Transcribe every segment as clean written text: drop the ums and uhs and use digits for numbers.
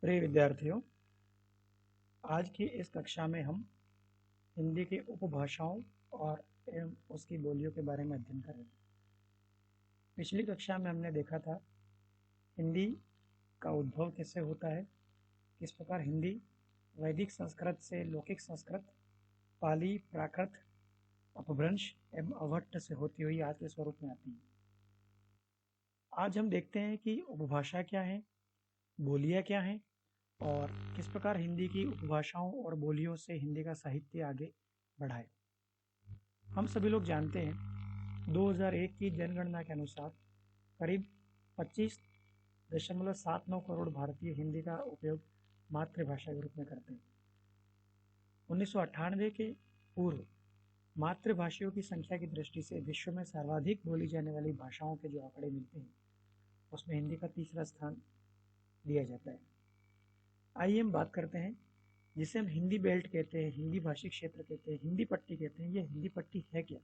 प्रिय विद्यार्थियों, आज की इस कक्षा में हम हिंदी की उपभाषाओं और एवं उसकी बोलियों के बारे में अध्ययन करेंगे। पिछली कक्षा में हमने देखा था हिंदी का उद्भव कैसे होता है, किस प्रकार हिंदी वैदिक संस्कृत से लौकिक संस्कृत, पाली, प्राकृत, अपभ्रंश एवं अवहट्ट से होती हुई आज के स्वरूप में आती है। आज हम देखते हैं कि उपभाषा क्या है, बोलियाँ क्या हैं और किस प्रकार हिंदी की उपभाषाओं और बोलियों से हिंदी का साहित्य आगे बढ़ा है। हम सभी लोग जानते हैं 2001 की जनगणना के अनुसार करीब 25.79 करोड़ भारतीय हिंदी का उपयोग मातृभाषा के रूप में करते हैं। 1998 के पूर्व मातृभाषियों की संख्या की दृष्टि से विश्व में सर्वाधिक बोली जाने वाली भाषाओं के जो आंकड़े मिलते हैं उसमें हिंदी का तीसरा स्थान दिया जाता है। आइए हम बात करते हैं जिसे हम हिंदी बेल्ट कहते हैं, हिंदी भाषी क्षेत्र कहते हैं, हिंदी पट्टी कहते हैं। ये हिंदी पट्टी है क्या?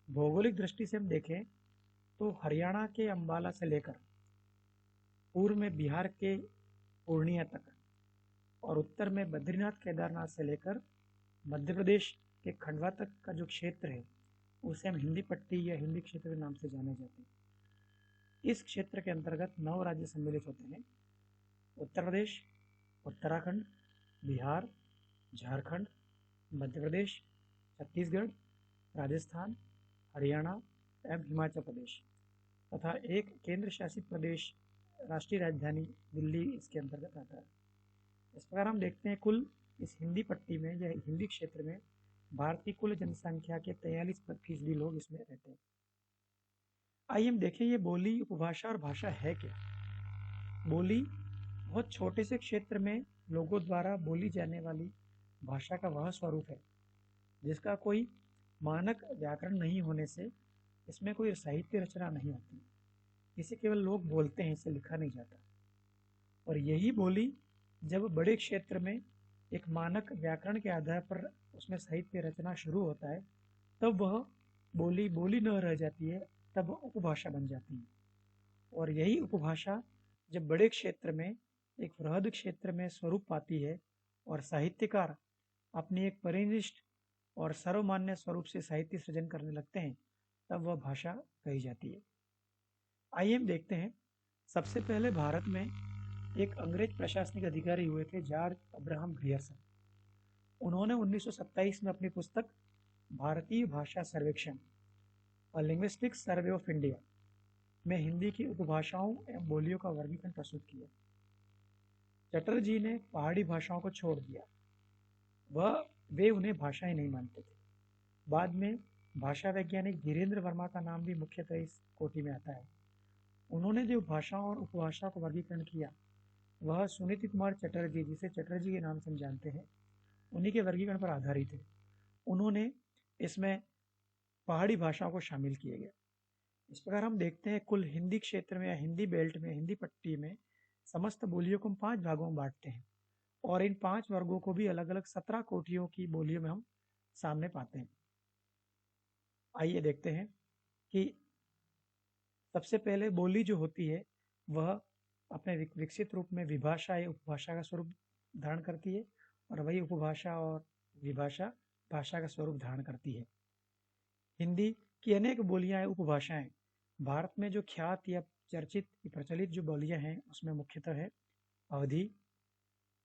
भौगोलिक दृष्टि से हम देखें तो हरियाणा के अंबाला से लेकर पूर्व में बिहार के पूर्णिया तक और उत्तर में बद्रीनाथ केदारनाथ से लेकर मध्य प्रदेश के खंडवा तक का जो क्षेत्र है उसे हम हिंदी पट्टी या हिंदी क्षेत्र के नाम से जाने जाते हैं। इस क्षेत्र के अंतर्गत 9 राज्य सम्मिलित होते हैं: उत्तर प्रदेश, उत्तराखंड, बिहार, झारखंड, मध्य प्रदेश, छत्तीसगढ़, राजस्थान, हरियाणा एवं हिमाचल प्रदेश तथा एक केंद्र शासित प्रदेश राष्ट्रीय राजधानी दिल्ली इसके अंतर्गत आता है। इस प्रकार हम देखते हैं कुल इस हिंदी पट्टी में या हिंदी क्षेत्र में भारत की कुल जनसंख्या के 43% लोग इसमें रहते हैं। आइए हम देखें ये बोली, उपभाषा और भाषा है क्या। बोली बहुत छोटे से क्षेत्र में लोगों द्वारा बोली जाने वाली भाषा का वह स्वरूप है जिसका कोई मानक व्याकरण नहीं होने से इसमें कोई साहित्य रचना नहीं होती। इसे केवल लोग बोलते हैं, इसे लिखा नहीं जाता। और यही बोली जब बड़े क्षेत्र में एक मानक व्याकरण के आधार पर उसमें साहित्य रचना शुरू होता है तब वह बोली बोली न रह जाती है, तब उपभाषा बन जाती है। और यही उपभाषा जब बड़े क्षेत्र में एक वृहद क्षेत्र में स्वरूप पाती है और साहित्यकार अपनी एक परिनिष्ठ और सर्वमान्य स्वरूप से साहित्य सृजन करने लगते हैं तब वह भाषा कही जाती है। आइए हम देखते हैं। सबसे पहले भारत में एक अंग्रेज प्रशासनिक अधिकारी हुए थे, जॉर्ज अब्राहम ग्रियर्सन। उन्होंने 1927 में अपनी पुस्तक भारतीय भाषा सर्वेक्षण और लिंग्विस्टिक सर्वे ऑफ इंडिया में हिंदी की उपभाषाओं एवं बोलियों का वर्गीकरण प्रस्तुत किया। चटर्जी ने पहाड़ी भाषाओं को छोड़ दिया, वे उन्हें भाषा ही नहीं मानते थे। बाद में भाषा वैज्ञानिक धीरेन्द्र वर्मा का नाम भी मुख्यतः इस कोटि में आता है। उन्होंने जो भाषाओं और उपभाषा को वर्गीकरण किया वह सुनीति कुमार चटर्जी, जिसे चटर्जी के नाम से हम जानते हैं, उन्हीं के वर्गीकरण पर आधारित है। उन्होंने इसमें पहाड़ी भाषाओं को शामिल किया गया। इस प्रकार हम देखते हैं कुल हिंदी क्षेत्र में या हिंदी बेल्ट में, हिंदी पट्टी में समस्त बोलियों को हम 5 भागों में बांटते हैं और इन 5 वर्गों को भी अलग अलग 17 कोटियों की बोलियों में हम सामने पाते हैं। आइए देखते हैं कि सबसे पहले बोली जो होती है वह अपने विकसित रूप में विभाषा या उपभाषा का स्वरूप धारण करती है और वही उपभाषा और विभाषा भाषा का स्वरूप धारण करती है। हिंदी की अनेक बोलियां उपभाषाएं भारत में जो ख्यात या चर्चित प्रचलित जो बोलियां हैं उसमें मुख्यतः है अवधी,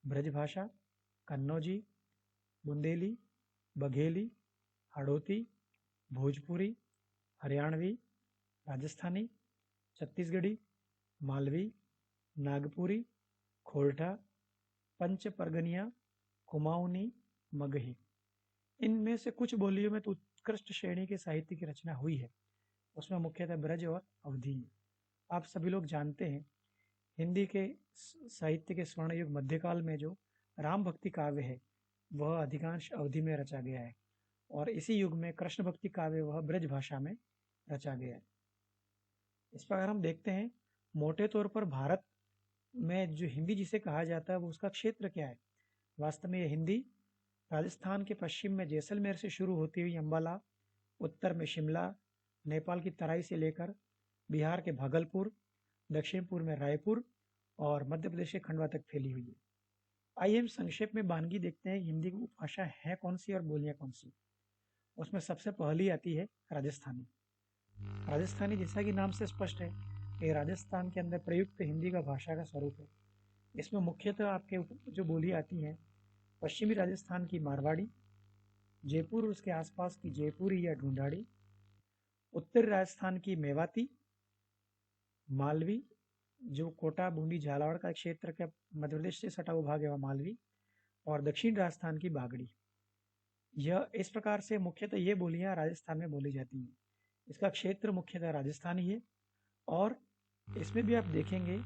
ब्रजभाषा, कन्नौजी, बुंदेली, बघेली, हाड़ौती, भोजपुरी, हरियाणवी, राजस्थानी, छत्तीसगढ़ी, मालवी, नागपुरी, खोरठा, पंच परगनिया, कुमाऊनी, मगही। इनमें से कुछ बोलियों में तो उत्कृष्ट श्रेणी के साहित्य की रचना हुई है, उसमें मुख्यतः ब्रज और अवधी है। आप सभी लोग जानते हैं हिंदी के साहित्य के स्वर्ण युग मध्यकाल में जो राम भक्ति काव्य है वह अधिकांश अवधि में रचा गया है और इसी युग में कृष्ण भक्ति काव्य वह ब्रज भाषा में रचा गया है। इस प्रकार हम देखते हैं मोटे तौर पर भारत में जो हिंदी जिसे कहा जाता है वो उसका क्षेत्र क्या है। वास्तव में यह हिंदी राजस्थान के पश्चिम में जैसलमेर से शुरू होती हुई अंबाला, उत्तर में शिमला, नेपाल की तराई से लेकर बिहार के भागलपुर, दक्षिण पूर्व में रायपुर और मध्य प्रदेश के खंडवा तक फैली हुई है। आइए हम संक्षेप में बानगी देखते हैं हिंदी की उपभाषा है कौन सी और बोलियां कौन सी। उसमें सबसे पहली आती है राजस्थानी। राजस्थानी जैसा कि नाम से स्पष्ट है, ये राजस्थान के अंदर प्रयुक्त हिंदी का भाषा का स्वरूप है। इसमें मुख्यतः आपके जो बोलियां आती हैं, पश्चिमी राजस्थान की मारवाड़ी, जयपुर और उसके आसपास की जयपुरी या ढूंढाड़ी, उत्तरी राजस्थान की मेवाती, मालवी, जो कोटा बूंदी झालावाड़ का क्षेत्र का मध्य प्रदेश से सटा हुआ भाग है वह मालवी, और दक्षिण राजस्थान की बागड़ी। यह इस प्रकार से मुख्यतः ये बोलियां राजस्थान में बोली जाती हैं। इसका क्षेत्र मुख्यतः राजस्थानी है और इसमें भी आप देखेंगे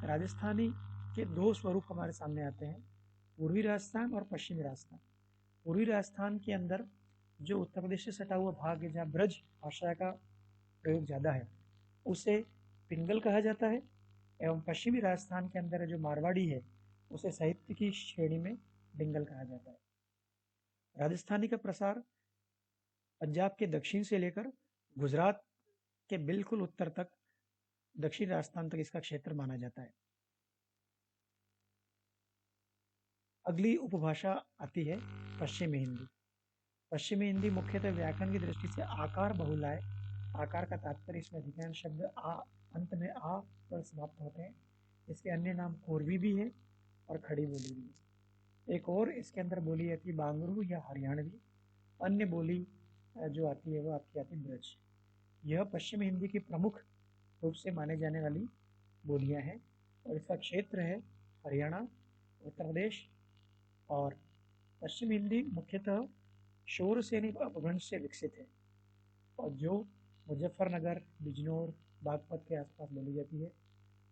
राजस्थानी के दो स्वरूप हमारे सामने आते हैं, पूर्वी राजस्थान और पश्चिमी राजस्थान। पूर्वी राजस्थान के अंदर जो उत्तर प्रदेश से सटा हुआ भाग है जहाँ ब्रज भाषा का प्रयोग ज़्यादा है उसे पिंगल कहा जाता है, एवं पश्चिमी राजस्थान के अंदर जो मारवाड़ी है उसे साहित्य की श्रेणी में डिंगल कहा जाता है। राजस्थानी का प्रसार पंजाब के दक्षिण से लेकर गुजरात के बिल्कुल उत्तर तक, दक्षिण राजस्थान तक इसका क्षेत्र माना जाता है। अगली उपभाषा आती है पश्चिमी हिंदी। पश्चिमी हिंदी मुख्यतः व्याकरण की दृष्टि से आकार बहुला है। आकार का तात्पर्य इसमें अधिकांश शब्द आ अंत में आ पर समाप्त होते हैं। इसके अन्य नाम कोरवी भी है और खड़ी बोली भी है। एक और इसके अंदर बोली जाती है बांगरू या हरियाणवी। अन्य बोली जो आती है वो आपकी आती है ब्रज। यह पश्चिमी हिंदी की प्रमुख रूप से माने जाने वाली बोलियां हैं और इसका क्षेत्र है हरियाणा, उत्तर प्रदेश। और पश्चिम हिंदी मुख्यतः शोरसेनी अपभ्रंश से विकसित है और जो मुजफ्फरनगर, बिजनौर, बागपत के आसपास बोली जाती है।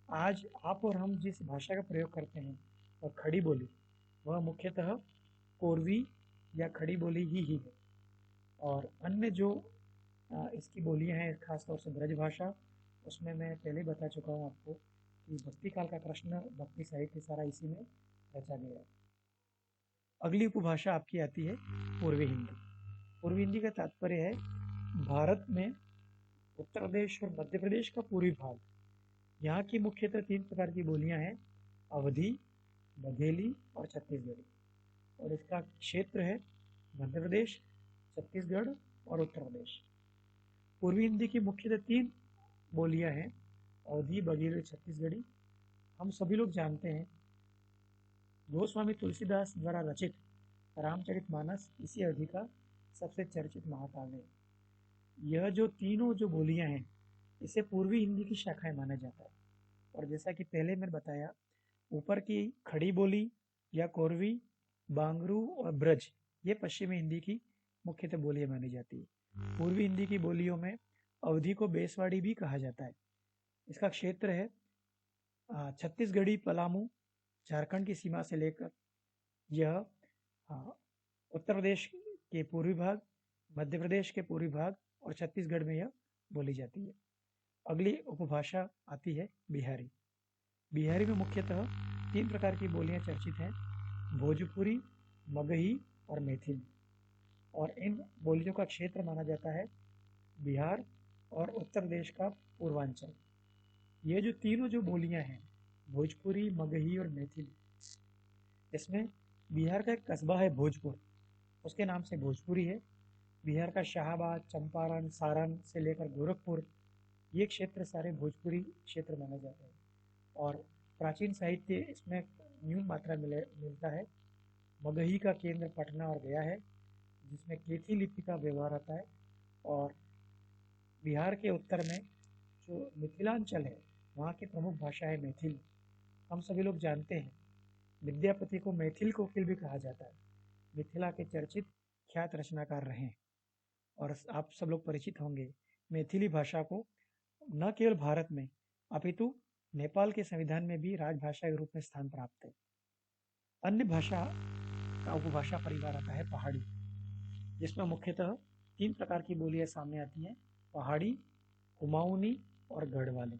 आज आप और हम जिस भाषा का प्रयोग करते हैं वह खड़ी बोली, वह मुख्यतः कोरवी या खड़ी बोली ही है। और अन्य जो इसकी बोलियां हैं खासतौर से ब्रज भाषा, उसमें मैं पहले बता चुका हूँ आपको कि भक्ति काल का कृष्ण भक्ति साहित्य सारा इसी में रचा गया है। अगली उपभाषा आपकी आती है पूर्वी हिंदी। पूर्वी हिंदी का तात्पर्य है भारत में उत्तर प्रदेश और मध्य प्रदेश का पूर्वी भाग। यहाँ की मुख्यतः 3 प्रकार की बोलियां हैं, अवधी, बघेली और छत्तीसगढ़ी। और इसका क्षेत्र है मध्य प्रदेश, छत्तीसगढ़ और उत्तर प्रदेश। पूर्वी हिंदी की मुख्यतः 3 बोलियां हैं, अवधी, बघेली और छत्तीसगढ़ी। हम सभी लोग जानते हैं गोस्वामी तुलसीदास द्वारा रचित रामचरितमानस इसी अवधि का सबसे चर्चित महाकाव्य है। यह जो तीनों जो बोलियां हैं इसे पूर्वी हिंदी की शाखाएं माना जाता है। और जैसा कि पहले मैंने बताया, ऊपर की खड़ी बोली या कोरवी, बांगरू और ब्रज ये पश्चिमी हिंदी की मुख्यतः बोलियां मानी जाती है। पूर्वी हिंदी की बोलियों में अवधी को बेसवाड़ी भी कहा जाता है। इसका क्षेत्र है छत्तीसगढ़ी, पलामू, झारखंड की सीमा से लेकर यह उत्तर प्रदेश के पूर्वी भाग, मध्य प्रदेश के पूर्वी भाग और छत्तीसगढ़ में यह बोली जाती है। अगली उपभाषा आती है बिहारी। बिहारी में मुख्यतः 3 प्रकार की बोलियां चर्चित हैं, भोजपुरी, मगही और मैथिली। और इन बोलियों का क्षेत्र माना जाता है बिहार और उत्तर प्रदेश का पूर्वांचल। ये जो तीनों जो बोलियां हैं, भोजपुरी, मगही और मैथिली, इसमें बिहार का एक कस्बा है भोजपुर, उसके नाम से भोजपुरी है। बिहार का शाहाबाद, चंपारण, सारण से लेकर गोरखपुर, ये क्षेत्र सारे भोजपुरी क्षेत्र माने जाते हैं। और प्राचीन साहित्य इसमें न्यून मात्रा मिलता है। मगही का केंद्र पटना और गया है, जिसमें केथी लिपि का व्यवहार आता है। और बिहार के उत्तर में जो मिथिलांचल है वहाँ की प्रमुख भाषा है मैथिली। हम सभी लोग जानते हैं विद्यापति को मैथिल कोकिल भी कहा जाता है। मिथिला के चर्चित ख्यात रचनाकार रहे हैं और आप सब लोग परिचित होंगे मैथिली भाषा को न केवल भारत में अपितु नेपाल के संविधान में भी राजभाषा के रूप में स्थान प्राप्त है। अन्य भाषा का उपभाषा परिवार आता है पहाड़ी, जिसमें मुख्यतः 3 प्रकार की बोलियां सामने आती हैं, पहाड़ी, कुमाऊनी और गढ़वाली।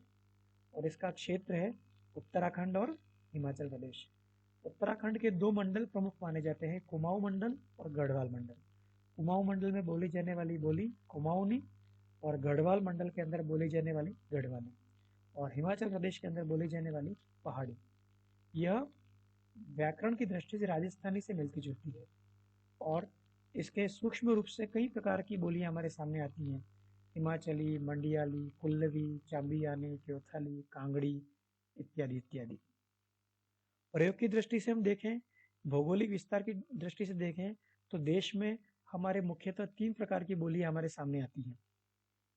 और इसका क्षेत्र है उत्तराखंड और हिमाचल प्रदेश। उत्तराखंड के 2 मंडल प्रमुख माने जाते हैं, कुमाऊं मंडल और गढ़वाल मंडल। कुमाऊं मंडल में बोली जाने वाली बोली कुमाऊनी और गढ़वाल मंडल के अंदर बोली जाने वाली गढ़वाली। और हिमाचल प्रदेश के अंदर बोली जाने वाली पहाड़ी। यह व्याकरण की दृष्टि से राजस्थानी से मिलती जुलती है और इसके सूक्ष्म रूप से कई प्रकार की बोलियां हमारे सामने आती हैं। हिमाचली, मंडियाली, कुल्लवी, चांबियानी, क्योथाली, कांगड़ी इत्यादि इत्यादि। प्रयोग की दृष्टि से हम देखें, भौगोलिक विस्तार की दृष्टि से देखें तो देश में हमारे मुख्यतः 3 प्रकार की बोलियां हमारे सामने आती हैं।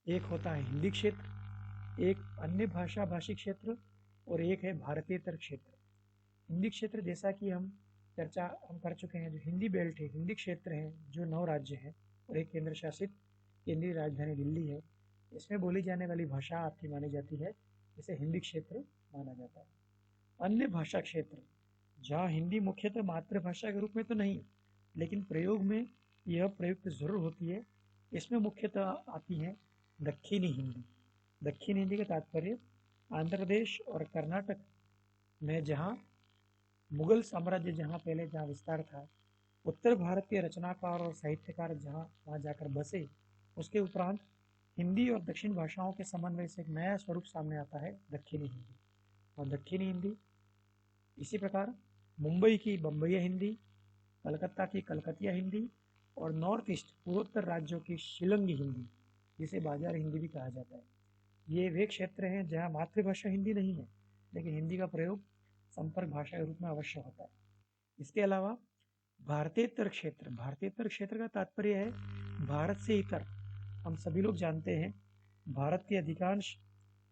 एक होता है हिंदी क्षेत्र, एक अन्य भाषा भाषी क्षेत्र और एक है भारतीयतर क्षेत्र। हिंदी क्षेत्र जैसा कि हम कर चुके हैं, जो हिंदी बेल्ट है, हिंदी क्षेत्र है, जो 9 राज्य हैं और एक केंद्र शासित केंद्रीय राजधानी दिल्ली है, इसमें बोली जाने वाली भाषा आपकी मानी जाती है, इसे हिंदी क्षेत्र माना जाता है। अन्य भाषा क्षेत्र, जहाँ हिंदी मुख्यतः मातृभाषा के रूप में तो नहीं, लेकिन प्रयोग में यह प्रयुक्त जरूर होती है, इसमें मुख्यतः आती है दक्षिणी हिंदी। दक्षिण हिंदी का तात्पर्य आंध्र प्रदेश और कर्नाटक में जहाँ मुगल साम्राज्य जहाँ विस्तार था, उत्तर भारत के रचनाकार और साहित्यकार जहाँ वहाँ जाकर बसे, उसके उपरांत हिंदी और दक्षिण भाषाओं के समन्वय से एक नया स्वरूप सामने आता है, दक्षिणी हिंदी। और दक्षिणी हिंदी इसी प्रकार मुंबई की बम्बईया हिंदी, कलकत्ता की कलकतिया हिंदी और नॉर्थ ईस्ट पूर्वोत्तर राज्यों की शिलंगी हिंदी, जिसे बाजार हिंदी भी कहा जाता है। ये वे क्षेत्र हैं जहाँ मातृभाषा हिंदी नहीं है, लेकिन हिंदी का प्रयोग संपर्क भाषा के रूप में अवश्य होता है। इसके अलावा भारतीयतर क्षेत्र, भारतीयतर क्षेत्र का तात्पर्य है भारत से इतर। हम सभी लोग जानते हैं भारत के अधिकांश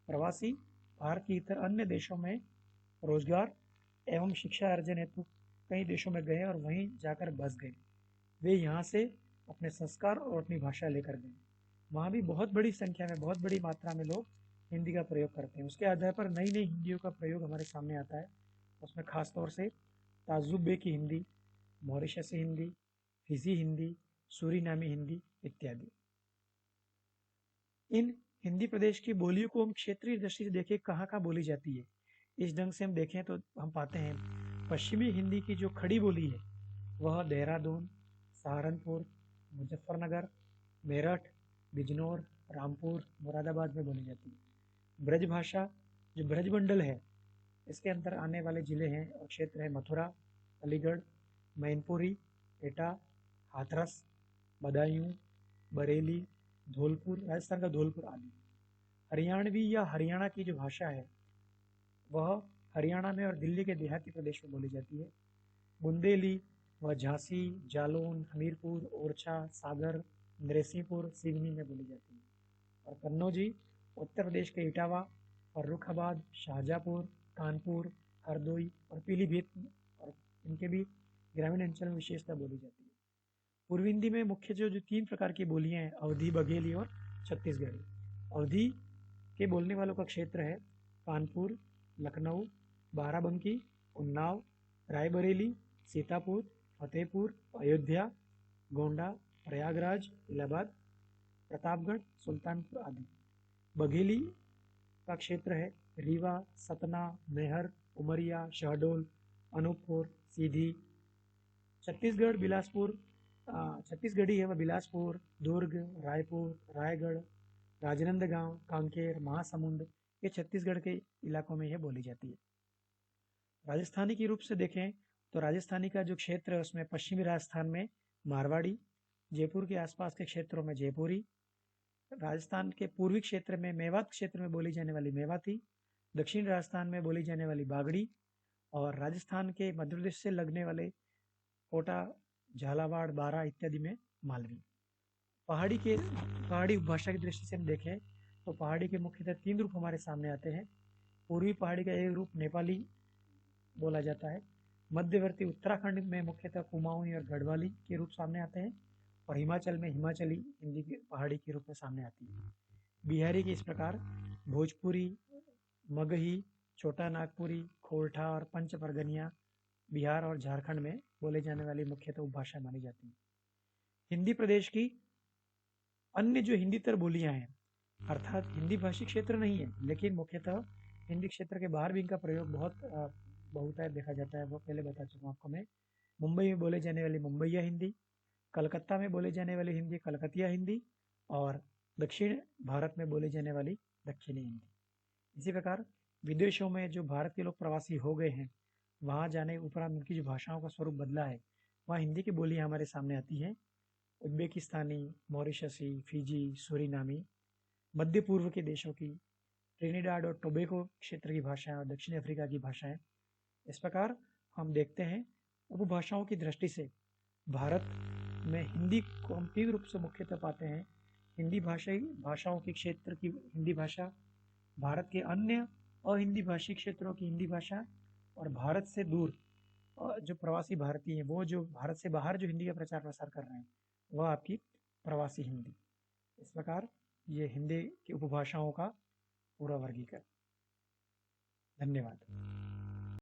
प्रवासी भारत के इतर अन्य देशों में रोजगार एवं शिक्षा अर्जन हेतु कई देशों में गए और वहीं जाकर बस गए। वे यहाँ से अपने संस्कार और अपनी भाषा लेकर गए। वहाँ भी बहुत बड़ी संख्या में, बहुत बड़ी मात्रा में लोग हिंदी का प्रयोग करते हैं। उसके आधार पर नई नई हिंदियों का प्रयोग हमारे सामने आता है। उसमें खास तौर से ताजुबे की हिंदी, मॉरिशसी हिंदी, फिजी हिंदी, सूरीनामी हिंदी इत्यादि। इन हिंदी प्रदेश की बोलियों को हम क्षेत्रीय दृष्टि से देखें कहाँ कहाँ बोली जाती है, इस ढंग से हम देखें तो हम पाते हैं पश्चिमी हिंदी की जो खड़ी बोली है वह देहरादून, सहारनपुर, मुजफ्फरनगर, मेरठ, बिजनौर, रामपुर, मुरादाबाद में बोली जाती है। ब्रज भाषा जो ब्रजमंडल है, इसके अंदर आने वाले जिले हैं और क्षेत्र है मथुरा, अलीगढ़, मैनपुरी, एटा, हाथरस, बदायूं, बरेली, धौलपुर, राजस्थान का धौलपुर आदि। हरियाणवी या हरियाणा की जो भाषा है वह हरियाणा में और दिल्ली के देहाती प्रदेश में बोली जाती है। बुंदेली वह झांसी, जालौन, हमीरपुर, ओरछा, सागर, नरसिंहपुर, सिवनी में बोली जाती है। और कन्नौजी उत्तर प्रदेश के इटावा, फर्रुखाबाद, शाहजहाँपुर, कानपुर, हरदोई और पीलीभीत और इनके भी ग्रामीण अंचल में विशेषता बोली जाती है। पूर्वी हिंदी में मुख्य जो 3 प्रकार की बोलियां हैं, अवधी, बघेली और छत्तीसगढ़ी। अवधी के बोलने वालों का क्षेत्र है कानपुर, लखनऊ, बाराबंकी, उन्नाव, रायबरेली, सीतापुर, फतेहपुर, अयोध्या, गोंडा, प्रयागराज, इलाहाबाद, प्रतापगढ़, सुल्तानपुर आदि। बघेली का क्षेत्र है रीवा, सतना, मैहर, उमरिया, शहडोल, अनूपपुर, सीधी। छत्तीसगढ़ बिलासपुर छत्तीसगढ़ी है वह बिलासपुर, दुर्ग, रायपुर, रायगढ़, राजनांदगांव, कांकेर, महासमुंद, ये छत्तीसगढ़ के इलाकों में यह बोली जाती है। राजस्थानी के रूप से देखें तो राजस्थानी का जो क्षेत्र है उसमें पश्चिमी राजस्थान में मारवाड़ी, जयपुर के आसपास के क्षेत्रों में जयपुरी, राजस्थान के पूर्वी क्षेत्र में मेवात क्षेत्र में बोली जाने वाली मेवाती, दक्षिण राजस्थान में बोली जाने वाली बागड़ी और राजस्थान के मध्य प्रदेश से लगने वाले कोटा, झालावाड़, बारा इत्यादि में मालवी। पहाड़ी भाषा की दृष्टि से हम देखें तो पहाड़ी के मुख्यतः 3 रूप हमारे सामने आते हैं। पूर्वी पहाड़ी का एक रूप नेपाली बोला जाता है। मध्यवर्ती उत्तराखंड में मुख्यतः कुमाऊनी और गढ़वाली के रूप सामने आते हैं और हिमाचल में हिमाचली हिंदी के पहाड़ी के रूप में सामने आती है। बिहारी की इस प्रकार भोजपुरी, मगही, छोटा नागपुरी, खोरठा और पंच परगनिया बिहार और झारखंड में बोले जाने वाली मुख्यतः उपभाषा मानी जाती है। हिंदी प्रदेश की अन्य जो हिंदीतर बोलियां हैं, अर्थात हिंदी भाषी क्षेत्र नहीं है, लेकिन मुख्यतः हिंदी क्षेत्र के बाहर भी इनका प्रयोग बहुतायत देखा जाता है। वो पहले बता चुका हूँ आपको मैं। मुंबई में बोले जाने वाली मुंबईया हिंदी, कलकत्ता में बोले जाने वाली हिंदी कलकतिया हिंदी और दक्षिण भारत में बोले जाने वाली दक्षिणी हिंदी। इसी प्रकार विदेशों में जो भारत के लोग प्रवासी हो गए हैं, वहाँ जाने के उपरांत उनकी जो भाषाओं का स्वरूप बदला है, वहाँ हिंदी की बोलियाँ हमारे सामने आती हैं। उज़्बेकिस्तानी, मॉरिशसी, फिजी, सूरीनामी, मध्य पूर्व के देशों की, ट्रिनिडाड और टोबैगो क्षेत्र की भाषाएँ और दक्षिण अफ्रीका की भाषाएँ। इस प्रकार हम देखते हैं उपभाषाओं की दृष्टि से भारत में हिंदी को हम तीव्र रूप से मुख्यतः पाते हैं। हिंदी भाषाओं के क्षेत्र की हिंदी भाषा, भारत के अन्य अहिंदी भाषी क्षेत्रों की हिंदी भाषा और भारत से दूर जो प्रवासी भारतीय हैं, वो जो भारत से बाहर जो हिंदी का प्रचार प्रसार कर रहे हैं, वह आपकी प्रवासी हिंदी। इस प्रकार ये हिंदी की उपभाषाओं का पूरा वर्गीकरण। धन्यवाद।